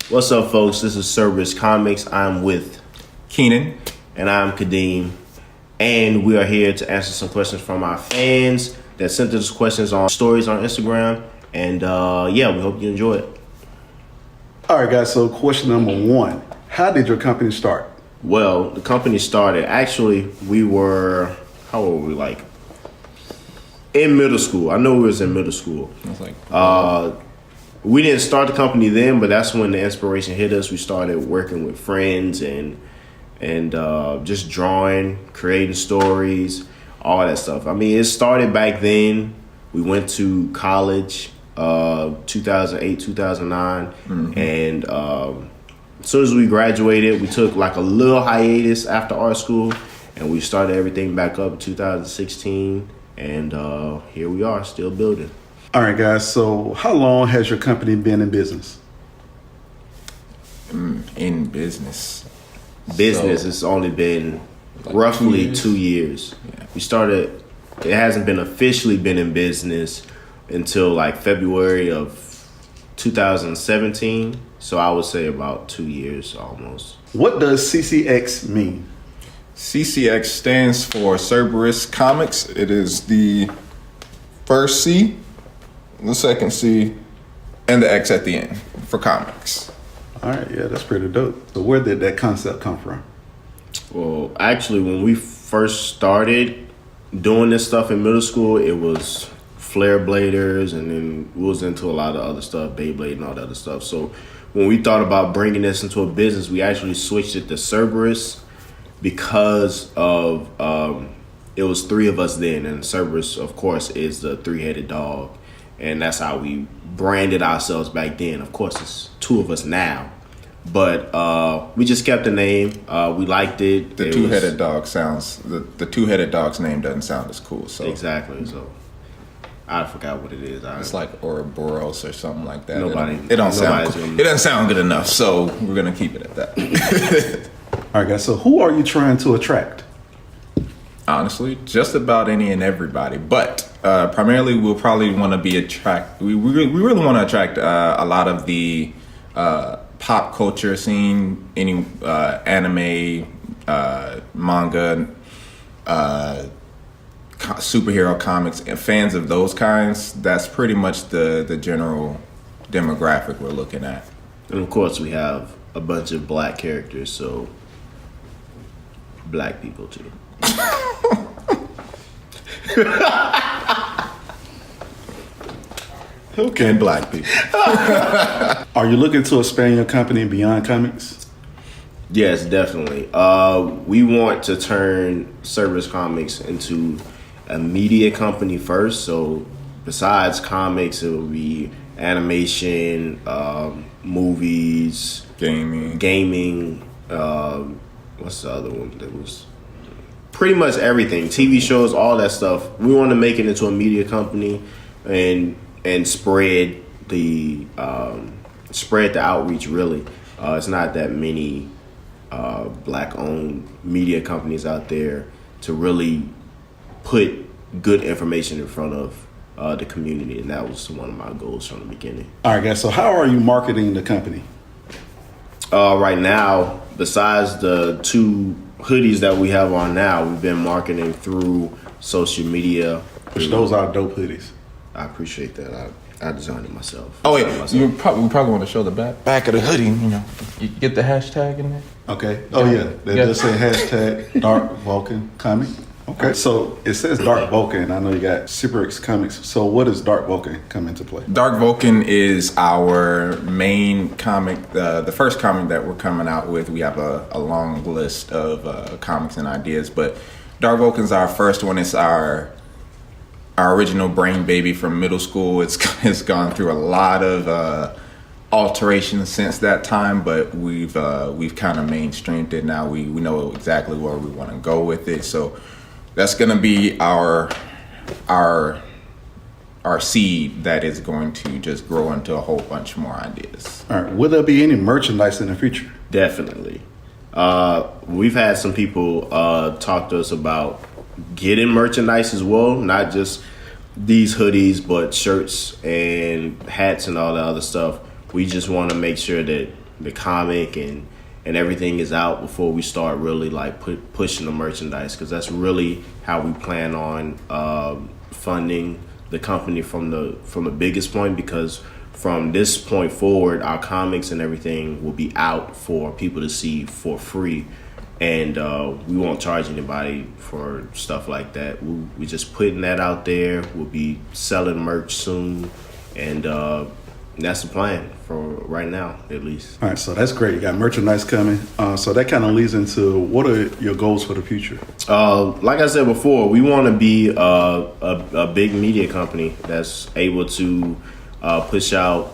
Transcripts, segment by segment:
What's up, folks? This is Cerberuz Comix. I'm with Keenan. And I'm Kadeem. And we are here to answer some questions from our fans that sent us questions on stories on Instagram. And we hope you enjoy it. All right, guys. So question number one. How did your company start? Well, the company started, actually, we were, how old were we, like, in middle school. I know we was in middle school. I was like, we didn't start the company then, but that's when the inspiration hit us. We started working with friends and just drawing, creating stories, all that stuff. I mean, it started back then. We went to college, 2008, 2009, and as soon as we graduated, we took like a little hiatus after art school, and we started everything back up in 2016, and here we are, still building. All right, guys. So how long has your company been in business? In business. It's only been like roughly 2 years. Yeah. We started, it hasn't been officially been in business until like February of 2017. So I would say about 2 years almost. What does CCX mean? CCX stands for Cerberuz Comix. It is the first C, the second C, and the X at the end for comics. All right, yeah, that's pretty dope. So where did that concept come from? Well, actually, when we first started doing this stuff in middle school, it was flare bladers, and then we was into a lot of other stuff, Beyblade and all that other stuff. So when we thought about bringing this into a business, we actually switched it to Cerberuz because of it was three of us then, and Cerberuz, of course, is the three-headed dog, and that's how we branded ourselves back then. Of course, it's two of us now, but we just kept the name. We liked it. The two-headed dog sounds the two-headed dog's name doesn't sound as cool. So exactly. So I forgot what it is. It's like Ouroboros or something like that. It doesn't sound good enough. So we're gonna keep it at that. All right, guys. So who are you trying to attract? Honestly, just about any and everybody, but primarily we'll probably want to be we really want to attract a lot of the pop culture scene, any anime, manga, superhero comics, and fans of those kinds. That's pretty much the general demographic we're looking at. And of course, we have a bunch of black characters, so black people too. Okay, and black people. Are you looking to expand your company beyond comics? Yes, definitely. We want to turn Cerberuz Comix into a media company first. So besides comics, it will be animation, movies, gaming. What's the other one that was? Pretty much everything, TV shows, all that stuff. We want to make it into a media company and spread the outreach. Really, it's not that many black-owned media companies out there to really put good information in front of the community, and that was one of my goals from the beginning. All right, guys. So, how are you marketing the company? Right now, besides the two hoodies that we have on now, we've been marketing through social media. Which those are dope hoodies. I appreciate that. I designed it myself. Oh wait, we probably want to show the back of the hoodie. You know, you get the hashtag in there. Okay. Oh yeah, they just say hashtag Dark Vulcan Comic. Okay, so it says Dark Vulcan. I know you got Cerberuz Comix. So what does Dark Vulcan come into play? Dark Vulcan is our main comic, the first comic that we're coming out with. We have a long list of comics and ideas, but Dark Vulcan's our first one. It's our original brain baby from middle school. It's gone through a lot of alterations since that time, but we've kind of mainstreamed it now. We know exactly where we want to go with it. So that's going to be our seed that is going to just grow into a whole bunch more ideas. All right. Will there be any merchandise in the future? Definitely. We've had some people talk to us about getting merchandise as well, not just these hoodies, but shirts and hats and all the other stuff. We just want to make sure that the comic and everything is out before we start really like pushing the merchandise, because that's really how we plan on funding the company from the biggest point, because from this point forward our comics and everything will be out for people to see for free, and we won't charge anybody for stuff like that. We're just putting that out there. We'll be selling merch soon, and that's the plan for right now, at least. All right, so that's great. You got merchandise coming. So that kind of leads into, what are your goals for the future? Like I said before, we want to be a big media company that's able to push out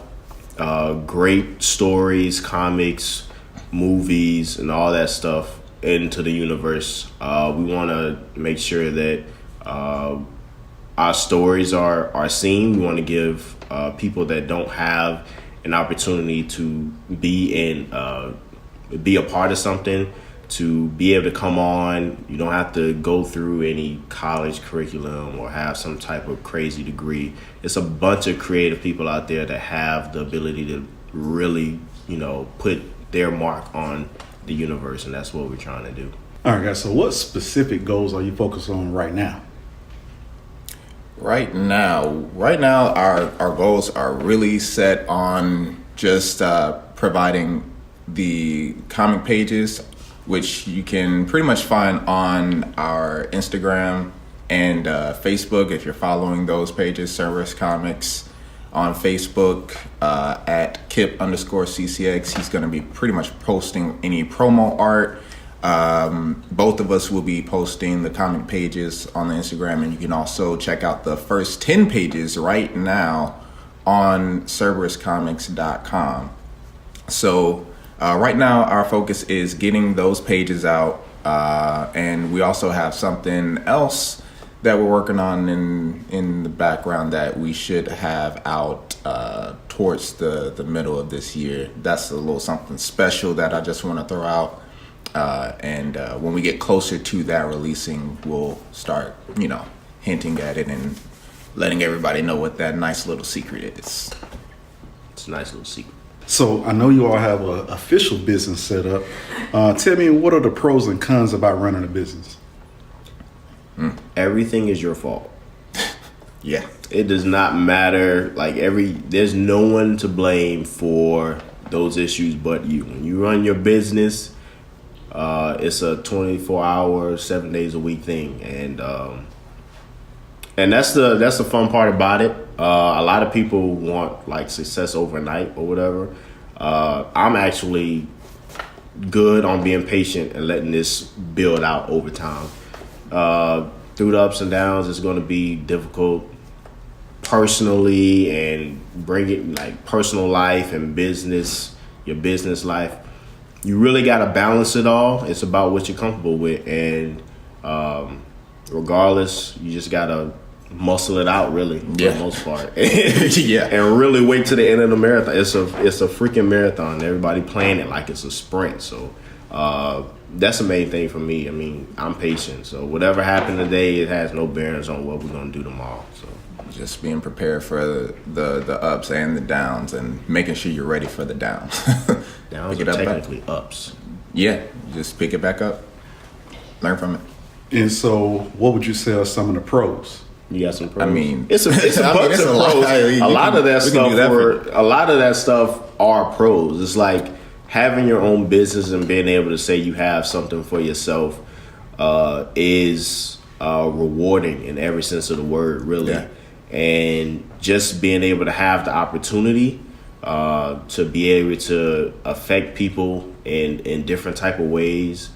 great stories, comics, movies, and all that stuff into the universe. We want to make sure that our stories are seen. We want to give people that don't have an opportunity to be a part of something, to be able to come on. You don't have to go through any college curriculum or have some type of crazy degree. It's a bunch of creative people out there that have the ability to really, put their mark on the universe, and that's what we're trying to do. All right, guys, so what specific goals are you focused on right now? Right now, our goals are really set on just providing the comic pages, which you can pretty much find on our Instagram and Facebook. If you're following those pages, Cerberuz Comix on Facebook, at Kip_CCX. He's going to be pretty much posting any promo art. Both of us will be posting the comic pages on the Instagram, and you can also check out the first 10 pages right now on CerberuzComix.com. So right now our focus is getting those pages out, and we also have something else that we're working on in the background that we should have out towards the middle of this year. That's a little something special that I just want to throw out. And when we get closer to that releasing, we'll start, hinting at it and letting everybody know what that nice little secret is. It's a nice little secret. So I know you all have an official business set up. Tell me, what are the pros and cons about running a business? Everything is your fault. Yeah. It does not matter. There's no one to blame for those issues but you. When you run your business, it's a 24-hour, 7 days a week thing, and that's the fun part about it. A lot of people want success overnight or whatever. I'm actually good on being patient and letting this build out over time. Through the ups and downs, it's going to be difficult personally, and bringing personal life and business, your business life. You really got to balance it all. It's about what you're comfortable with, and regardless, you just got to muscle it out, really, for the most part. Yeah. And really wait to the end of the marathon. It's a freaking marathon. Everybody playing it like it's a sprint. So that's the main thing for me. I mean, I'm patient. So whatever happened today, it has no bearings on what we're going to do tomorrow. So just being prepared for the ups and the downs, and making sure you're ready for the downs. Downs are technically ups. Yeah, just pick it back up, learn from it. And so, what would you say are some of the pros? You got some pros. I mean, it's a bunch of pros. A lot of that stuff are pros. It's like having your own business and being able to say you have something for yourself is rewarding in every sense of the word, really. Yeah. And just being able to have the opportunity to be able to affect people in different type of ways,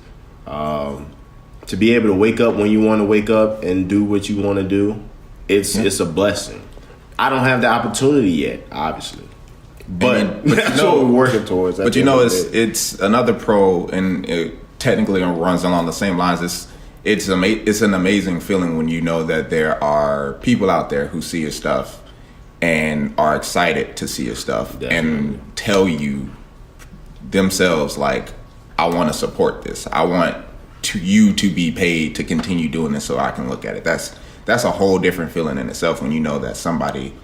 to be able to wake up when you want to wake up and do what you want to do, it's a blessing. I don't have the opportunity yet, obviously, but that's what we're working towards. But it's another pro, and it technically runs along the same lines. It's an amazing feeling when you know that there are people out there who see your stuff and are excited to see your stuff. Definitely. And tell you themselves, like, I want to support this. I want you to be paid to continue doing this so I can look at it. That's a whole different feeling in itself when you know that somebody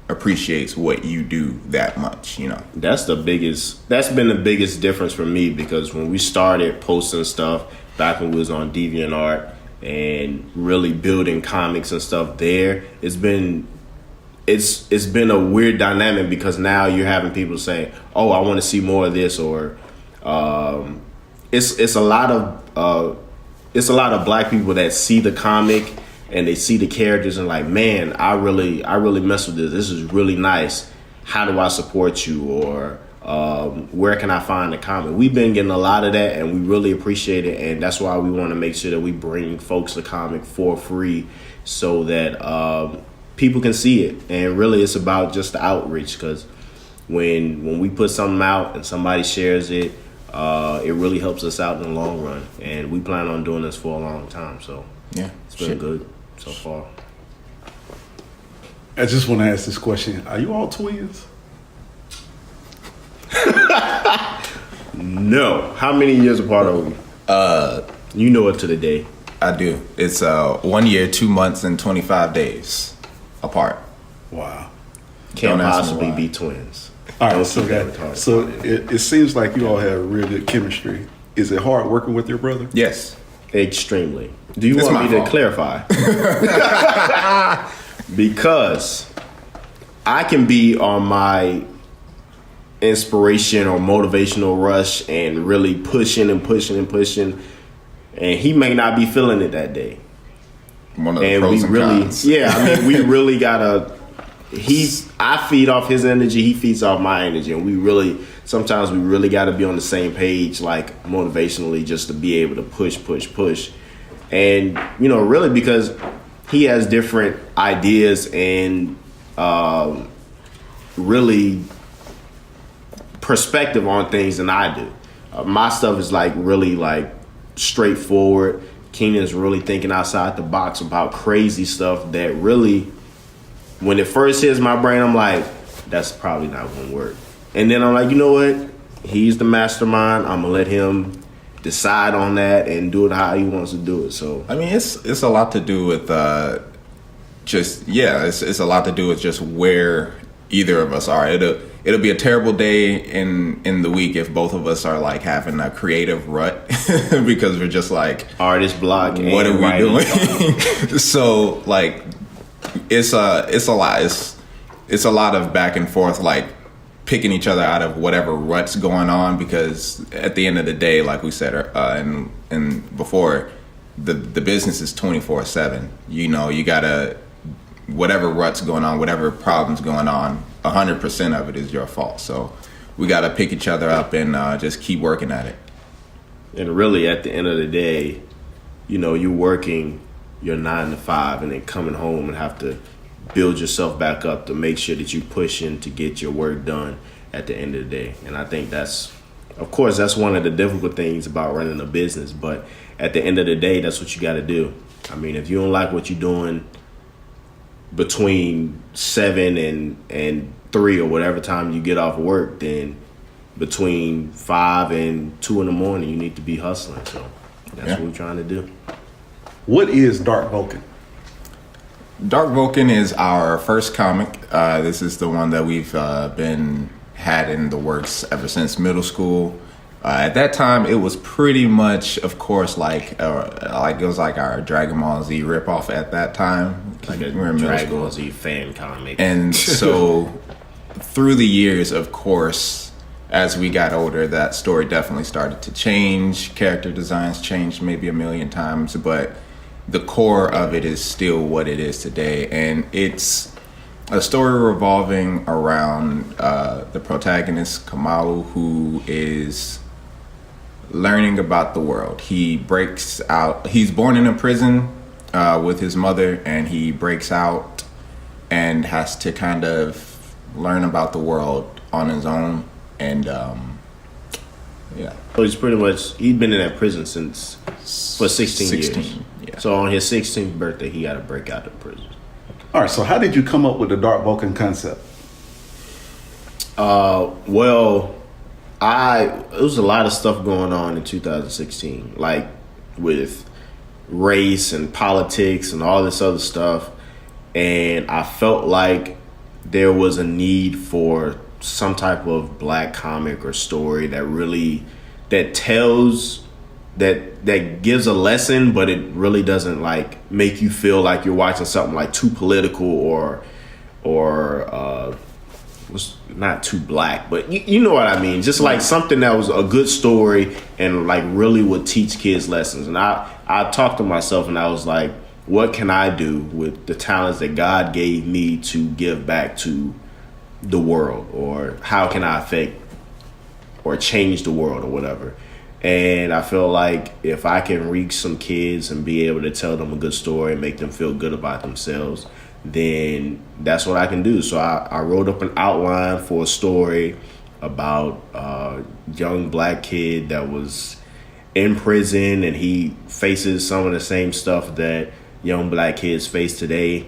appreciates what you do that much, you know. That's been the biggest difference for me, because when we started posting stuff back when we was on DeviantArt and really building comics and stuff there, it's been a weird dynamic, because now you're having people say, "Oh, I want to see more of this," or it's a lot of black people that see the comic and they see the characters and like, man, I really mess with this. This is really nice. How do I support you? Or where can I find the comic? We've been getting a lot of that, and we really appreciate it. And that's why we want to make sure that we bring folks the comic for free, so that people can see it. And really, it's about just the outreach, because when we put something out and somebody shares it, it really helps us out in the long run. And we plan on doing this for a long time. So yeah, it's been good so far. I just want to ask this question. Are you all twins? No. How many years apart are we? You know it to the day. I do. It's 1 year, 2 months, and 25 days apart. Wow. Can't Don't ask me possibly why. be twins. All right, Don't so keep that retarded. so it seems like you all have real good chemistry. Is it hard working with your brother? Yes. Extremely. Do you It's want my me to fault. clarify? Because I can be on my inspiration or motivational rush and really pushing, and he may not be feeling it that day. One of the And pros we and really, cons. we really gotta. I feed off his energy, he feeds off my energy, and sometimes we really got to be on the same page, like motivationally, just to be able to push, and really, because he has different ideas and really perspective on things than I do. My stuff is really straightforward. Keenan's really thinking outside the box about crazy stuff that really, when it first hits my brain, I'm like, that's probably not gonna work. And then I'm like, you know what? He's the mastermind. I'm gonna let him decide on that and do it how he wants to do it. So I mean, it's a lot to do with it's a lot to do with just where either of us are. It'll be a terrible day in the week if both of us are like having a creative rut because we're just like artist block. What are we doing? So like it's a lot. It's a lot of back and forth, like picking each other out of whatever rut's going on, because at the end of the day, like we said and before, the business is 24/7. You gotta, whatever rut's going on, whatever problem's going on, 100% of it is your fault. So we gotta pick each other up and just keep working at it. And really, at the end of the day, you're working your 9 to 5 and then coming home and have to build yourself back up to make sure that you pushing to get your work done at the end of the day. And I think that's one of the difficult things about running a business. But at the end of the day, that's what you got to do. I mean, if you don't like what you're doing between 7 and 3 or whatever time you get off work, then between 5 and 2 in the morning, you need to be hustling. So that's what we're trying to do. What is Dark Vulcan? Dark Vulcan is our first comic. This is the one that we've had in the works ever since middle school. At that time, it was pretty much, of course, like it was like our Dragon Ball Z ripoff at that time. Like a We were in middle Dragon school. Ball Z fan comic. And so through the years, of course, as we got older, that story definitely started to change. Character designs changed maybe a million times, but the core of it is still what it is today. And it's a story revolving around the protagonist, Kamalu, who is learning about the world. He breaks out. He's born in a prison with his mother, and he breaks out and has to kind of learn about the world on his own. And So he's been in that prison for 16 years. Yeah. So on his 16th birthday, he got to break out of prison. All right, so how did you come up with the Dark Vulcan concept? Well, it was a lot of stuff going on in 2016, like with race and politics and all this other stuff. And I felt like there was a need for some type of black comic or story that tells that gives a lesson, but it really doesn't like make you feel like you're watching something like too political or was not too black, but you know what I mean. Just like something that was a good story and like really would teach kids lessons. And I talked to myself and I was like, what can I do with the talents that God gave me to give back to the world, or how can I affect or change the world or whatever. And I feel like if I can reach some kids and be able to tell them a good story and make them feel good about themselves, then that's what I can do. So I wrote up an outline for a story about a young black kid that was in prison, and he faces some of the same stuff that young black kids face today,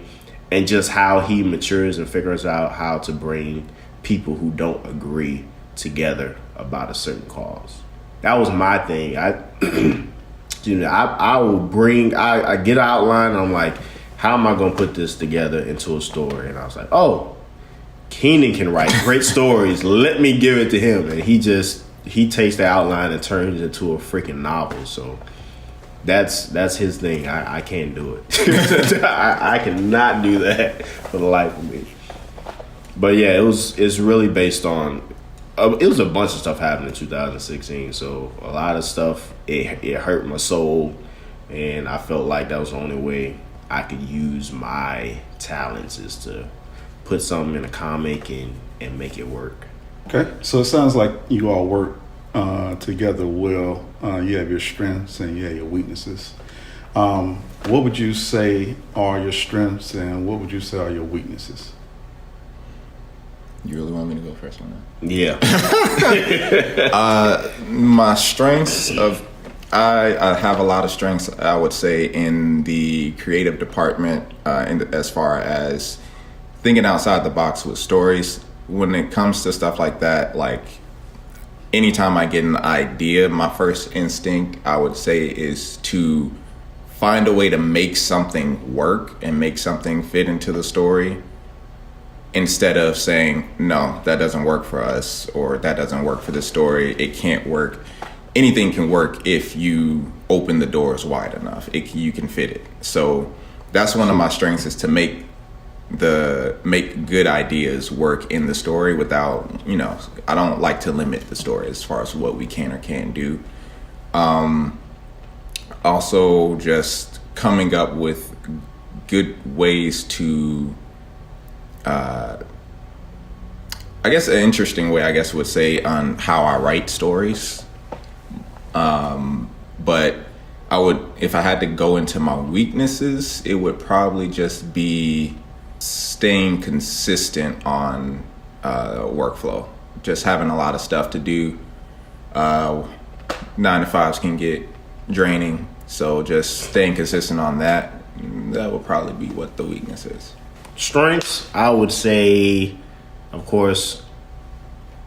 and just how he matures and figures out how to bring people who don't agree together about a certain cause. That was my thing. I get an outline and I'm like, how am I going to put this together into a story? And I was like, oh, Keenan can write great stories. Let me give it to him. And he takes the outline and turns it into a freaking novel. So that's his thing. I can't do it. I cannot do that for the life of me. But yeah, it's really based on, it was a bunch of stuff happening in 2016. So a lot of stuff, it hurt my soul. And I felt like that was the only way I could use my talents is to put something in a comic and make it work. Okay, so it sounds like you all work together well. You have your strengths and you have your weaknesses. What would you say are your strengths and what would you say are your weaknesses? You really want me to go first on that? Yeah. My strengths I have a lot of strengths, I would say, in the creative department, as far as thinking outside the box with stories. When it comes to stuff like that, like anytime I get an idea, my first instinct, I would say, is to find a way to make something work and make something fit into the story, instead of saying, no, that doesn't work for us, or that doesn't work for the story, it can't work. Anything can work if you open the doors wide enough. You can fit it. So that's one of my strengths, is to make good ideas work in the story without, I don't like to limit the story as far as what we can or can't do. Also, just coming up with good ways to, I guess an interesting way, would say, on how I write stories. But I would, if I had to go into my weaknesses, it would probably just be staying consistent on workflow. Just having a lot of stuff to do. 9-to-5s can get draining, so just staying consistent on that would probably be what the weakness is. Strengths, I would say, of course,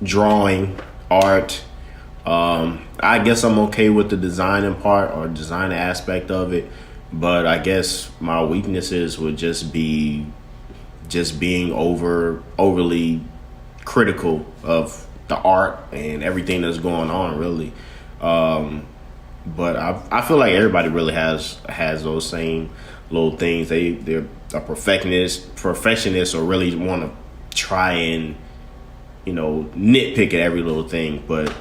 drawing, art. I guess I'm okay with the designing part or design aspect of it, but I guess my weaknesses would just be being overly critical of the art and everything that's going on, really. But I feel like everybody really has those same little things. They're a perfectionist or really want to try and nitpick at every little thing, but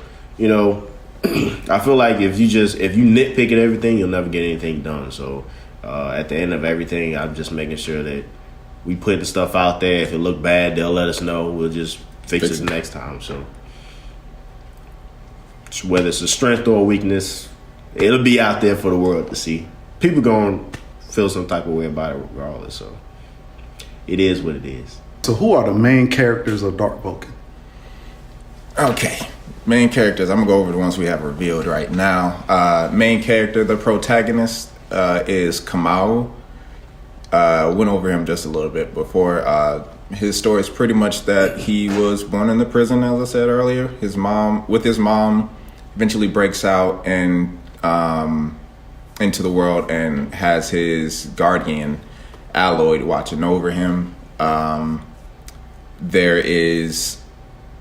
I feel like if you nitpick at everything, you'll never get anything done. So at the end of everything, I'm just making sure that we put the stuff out there. If it look bad, they'll let us know. We'll just fix it next time. So whether it's a strength or a weakness, it'll be out there for the world to see. People gonna feel some type of way about it regardless. So it is what it is. So who are the main characters of Dark Vulcan? Okay. Main characters, I'm going to go over the ones we have revealed right now. Main character, the protagonist, is Kamau. Went over him just a little bit before. His story is pretty much that he was born in the prison, as I said earlier. His mom eventually breaks out and into the world and has his guardian, Alloyd, watching over him. There is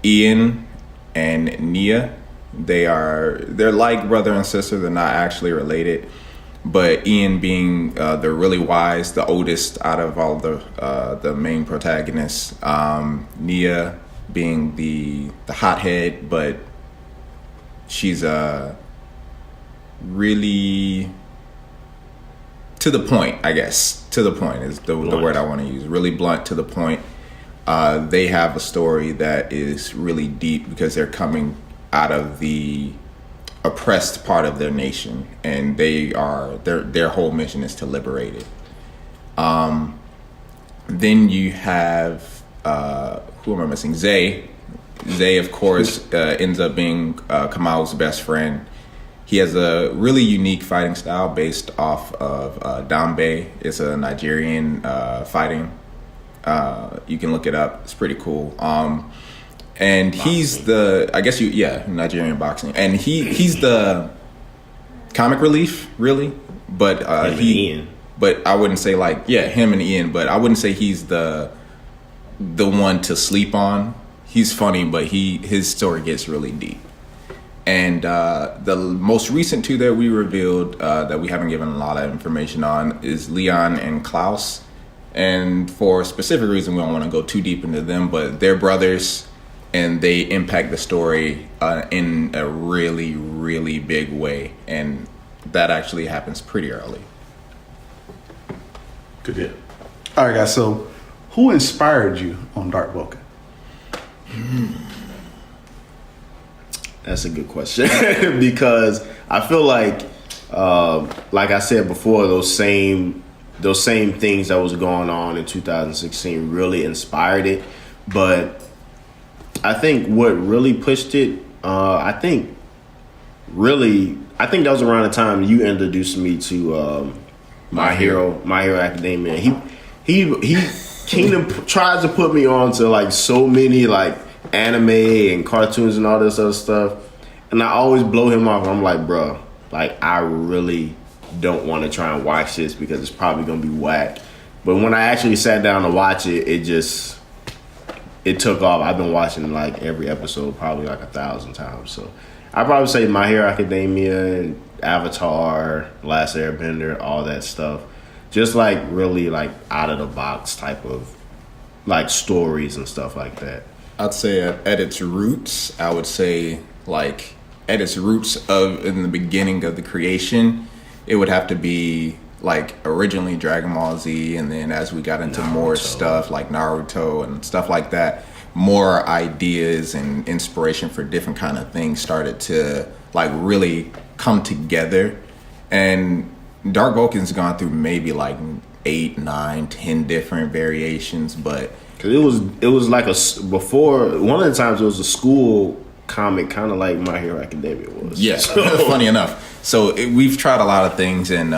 Ian and Nia. They're like brother and sister. They're not actually related, but Ian being the really wise, the oldest out of all the main protagonists. Nia being the hothead, but she's really to the point, I guess. To the point is the word I want to use. Really blunt, to the point. They have a story that is really deep because they're coming out of the oppressed part of their nation, and their whole mission is to liberate it. Then you have who am I missing? Zay. Zay, of course, ends up being Kamau's best friend. He has a really unique fighting style based off of Dambe. It's a Nigerian fighting. You can look it up. It's pretty cool. And he's Nigerian boxing. And he's the comic relief, really. But Ian. But I wouldn't say him and Ian. But I wouldn't say he's the one to sleep on. He's funny, but his story gets really deep. And the most recent two that we revealed that we haven't given a lot of information on is Leon and Klaus. And for a specific reason, we don't want to go too deep into them, but they're brothers, and they impact the story in a really, really big way. And that actually happens pretty early. Good deal. All right, guys. So, who inspired you on Dark Vulcan? That's a good question because I feel like I said before, those same things that was going on in 2016 really inspired it. But I think what really pushed it, I think that was around the time you introduced me to My Hero Academia. He Keenan tries to put me on to so many anime and cartoons and all this other stuff, and I always blow him off. I'm like, bro, I really don't want to try and watch this because it's probably gonna be whack. But when I actually sat down to watch it, it took off. I've been watching every episode probably 1,000 times. So I'd probably say My Hero Academia and Avatar, Last Airbender, all that stuff. Just really out of the box type of stories and stuff like that. I'd say at its roots, I would say at its roots in the beginning of the creation, it would have to be originally Dragon Ball Z, and then as we got into more stuff like Naruto and stuff like that, more ideas and inspiration for different kind of things started to really come together. And Dark Vulcan's gone through maybe 8, 9, 10 different variations, but cause it was before one of the times it was a school comic, kind of like My Hero Academia was. Yes, funny enough. So we've tried a lot of things in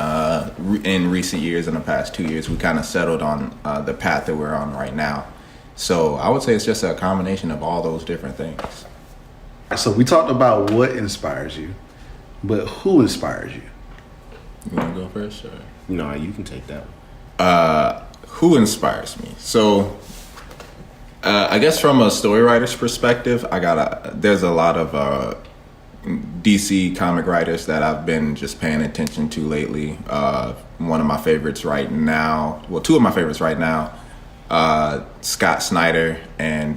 recent years. In the past 2 years, we kind of settled on the path that we're on right now. So I would say it's just a combination of all those different things. So we talked about what inspires you, but who inspires you? You want to go first? Or? No, you can take that one. Who inspires me? So I guess from a story writer's perspective, there's a lot of DC comic writers that I've been just paying attention to lately. One of my favorites right now, two of my favorites right now, Scott Snyder and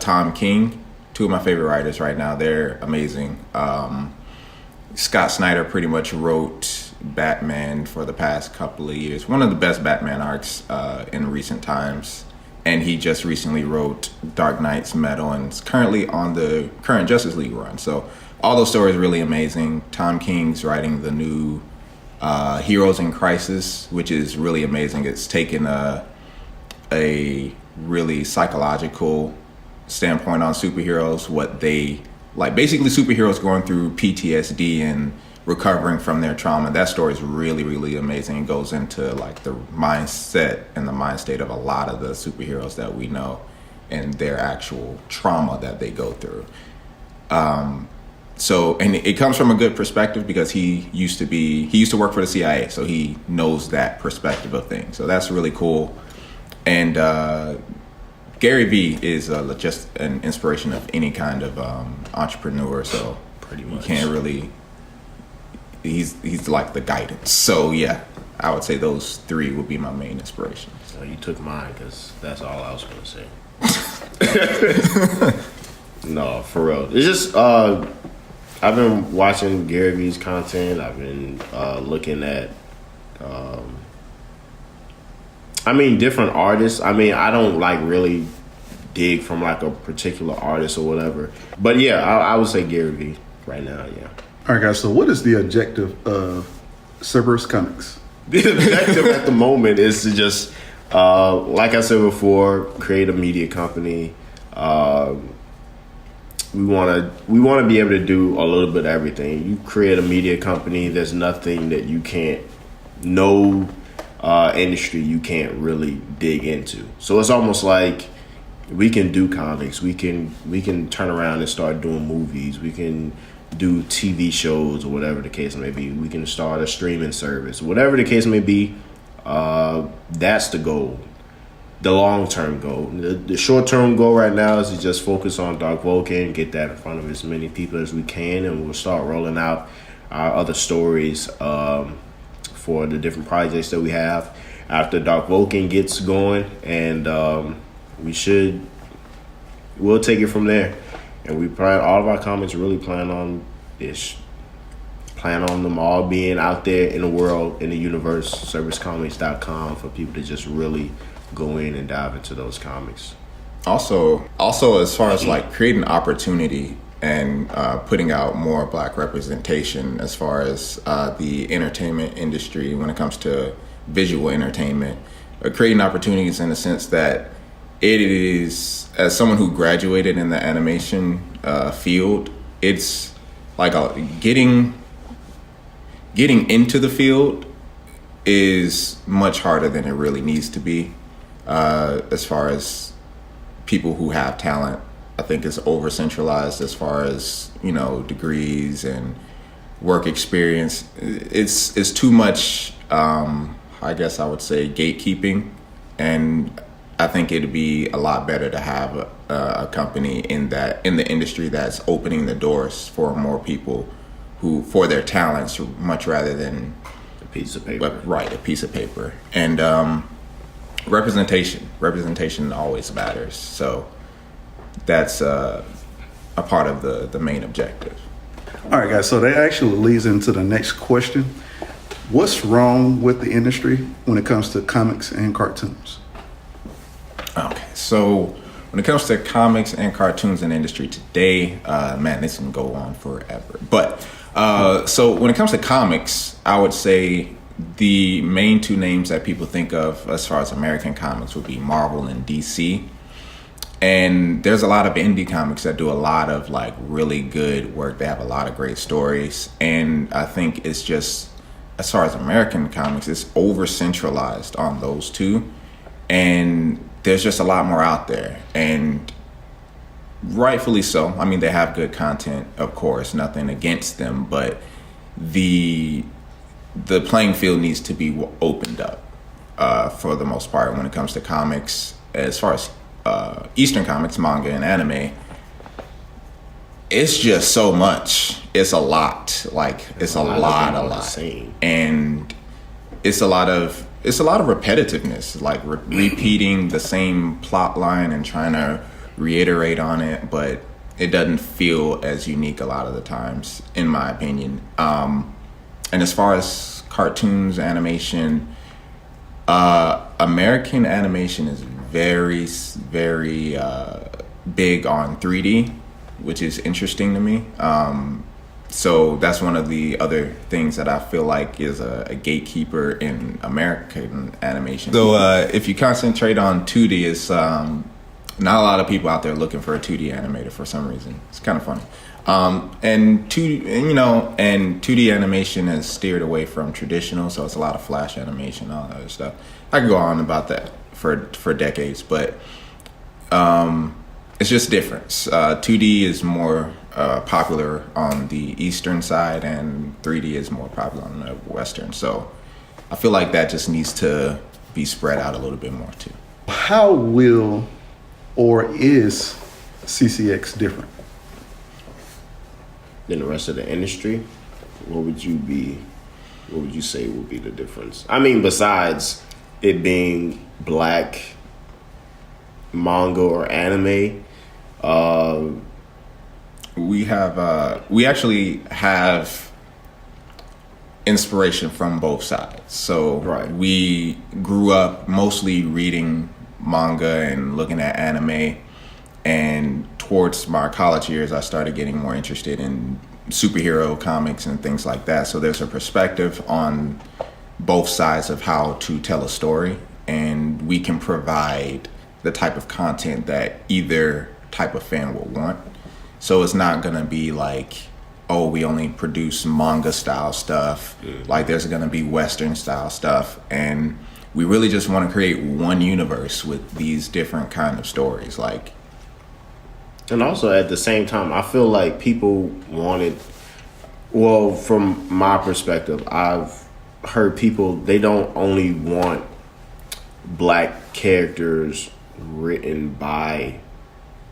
Tom King. Two of my favorite writers right now. They're amazing. Scott Snyder pretty much wrote Batman for the past couple of years. One of the best Batman arcs in recent times. And he just recently wrote Dark Knight's Metal and is currently on the current Justice League run. So all those stories are really amazing. Tom King's writing the new Heroes in Crisis, which is really amazing. It's taken a really psychological standpoint on superheroes, what they basically superheroes going through PTSD and recovering from their trauma. That story is really, really amazing. It goes into the mindset and the mind state of a lot of the superheroes that we know and their actual trauma that they go through. So, and it comes from a good perspective because he used to work for the CIA, so he knows that perspective of things. So that's really cool. And Gary Vee is just an inspiration of any kind of entrepreneur. So Pretty much. you can't really. He's like the guidance. So yeah, I would say those three would be my main inspirations. So you took mine because that's all I was going to say. No, for real. It's just I've been watching Gary Vee's content. I've been looking at different artists. I don't like really dig from like a particular artist or whatever. But yeah, I would say Gary Vee right now, yeah. All right, guys. So, what is the objective of Cerberuz Comix? The objective at the moment is to just, like I said before, create a media company. We want to be able to do a little bit of everything. You create a media company, there's nothing that you can't, no industry you can't really dig into. So it's almost like we can do comics, we can turn around and start doing movies, we can do TV shows or whatever the case may be. We can start a streaming service, whatever the case may be. That's the goal. The long-term goal. The short-term goal right now is to just focus on Dark Vulcan, get that in front of as many people as we can, and we'll start rolling out our other stories for the different projects that we have after Dark Vulcan gets going, and we'll take it from there. And we plan, all of our comics really plan on them all being out there in the world, in the universe, CerberuzComix.com, for people to just really go in and dive into those comics. Also, as far as like creating opportunity and putting out more Black representation, as far as the entertainment industry when it comes to visual entertainment, creating opportunities in the sense that it is, as someone who graduated in the animation field, it's like getting into the field is much harder than it really needs to be. As far as people who have talent, I think it's over centralized as far as, degrees and work experience. It's too much, I guess I would say, gatekeeping, and I think it'd be a lot better to have a company in the industry that's opening the doors for more people for their talents, much rather than A piece of paper. Right, a piece of paper. And representation always matters. So that's a part of the main objective. All right, guys. So that actually leads into the next question. What's wrong with the industry when it comes to comics and cartoons? Okay, so when it comes to comics and cartoons and industry today, man, this can go on forever. But so when it comes to comics, I would say the main two names that people think of as far as American comics would be Marvel and DC. And there's a lot of indie comics that do a lot of like really good work. They have a lot of great stories. And I think it's just, as far as American comics, it's over centralized on those two. And there's just a lot more out there, and rightfully so. I mean, they have good content, of course, nothing against them, but the playing field needs to be opened up for the most part when it comes to comics. As far as Eastern comics, manga, and anime, it's just so much. It's a lot. Like, it's a lot. And it's a lot of repetitiveness, like repeating the same plot line and trying to reiterate on it, but it doesn't feel as unique a lot of the times, in my opinion. And as far as cartoons, animation, American animation is very, very big on 3D, which is interesting to me. So that's one of the other things that I feel like is a gatekeeper in American animation. So if you concentrate on 2D, it's not a lot of people out there looking for a 2D animator for some reason. It's kind of funny. And 2D animation has steered away from traditional, so it's a lot of flash animation, all that other stuff. I could go on about that for decades, but it's just different. 2D is more popular on the Eastern side, and 3D is more popular on the Western. So I feel like that just needs to be spread out a little bit more too. How will or is CCX different? Than the rest of the industry? What would you say would be the difference? I mean, besides it being black manga or anime, we actually have inspiration from both sides. So Right. we grew up mostly reading manga and looking at anime, and towards my college years I started getting more interested in superhero comics and things like that. So there's a perspective on both sides of how to tell a story, and we can provide the type of content that either type of fan will want. So it's not gonna be like, oh, we only produce manga style stuff. Like there's gonna be Western style stuff, and we really just want to create one universe with these different kind of stories. Like, and also at the same time, I feel like people wanted. Well, from my perspective, I've heard people, they don't only want black characters written by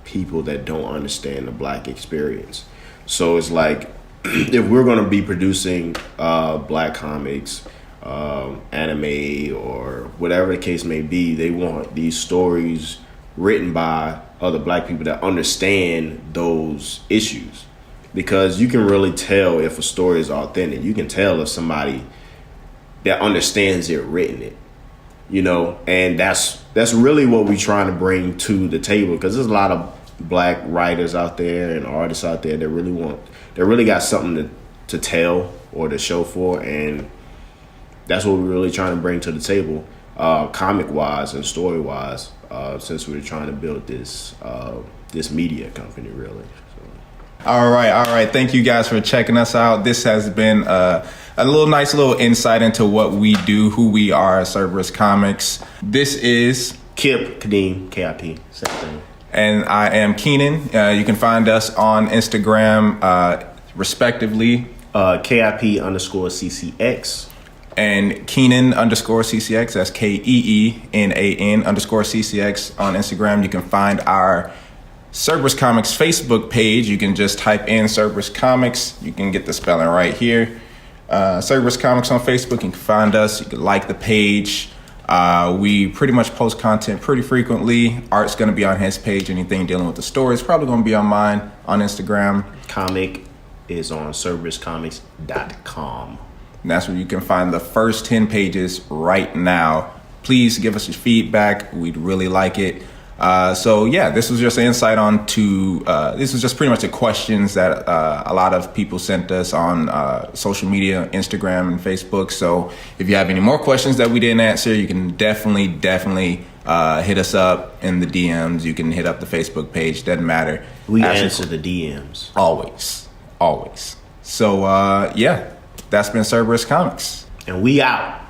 people that don't understand the black experience. So it's like, if we're going to be producing black comics, anime, or whatever the case may be, they want these stories written by other black people that understand those issues. Because you can really tell if a story is authentic. You can tell if somebody that understands it written it, and that's really what we're trying to bring to the table. Because there's a lot of black writers out there and artists out there that really got something to tell or to show for, and that's what we're really trying to bring to the table, comic wise and story wise, since we're trying to build this media company, really. all right. Thank you guys for checking us out. This has been a nice little insight into what we do, who we are at Cerberuz Comix. This is Kip, Kadeem, KIP, same thing. And I am Keenan. You can find us on Instagram, respectively. KIP_CCX. And Keenan_CCX. That's KEENAN_CCX on Instagram. You can find our Cerberuz Comix Facebook page. You can just type in Cerberuz Comix. You can get the spelling right here. Cerberuz Comix on Facebook. You can find us. You can like the page. We pretty much post content pretty frequently. Art's going to be on his page. Anything dealing with the story is probably going to be on mine on Instagram. Comic is on CerberuzComix.com. And that's where you can find the first 10 pages right now. Please give us your feedback. We'd really like it. So yeah, this was just an insight this was just pretty much the questions that a lot of people sent us on social media, Instagram and Facebook. So if you have any more questions that we didn't answer, you can definitely hit us up in the DMs. You can hit up the Facebook page, doesn't matter. We answer the DMs. Always. So yeah, that's been Cerberuz Comix. And we out.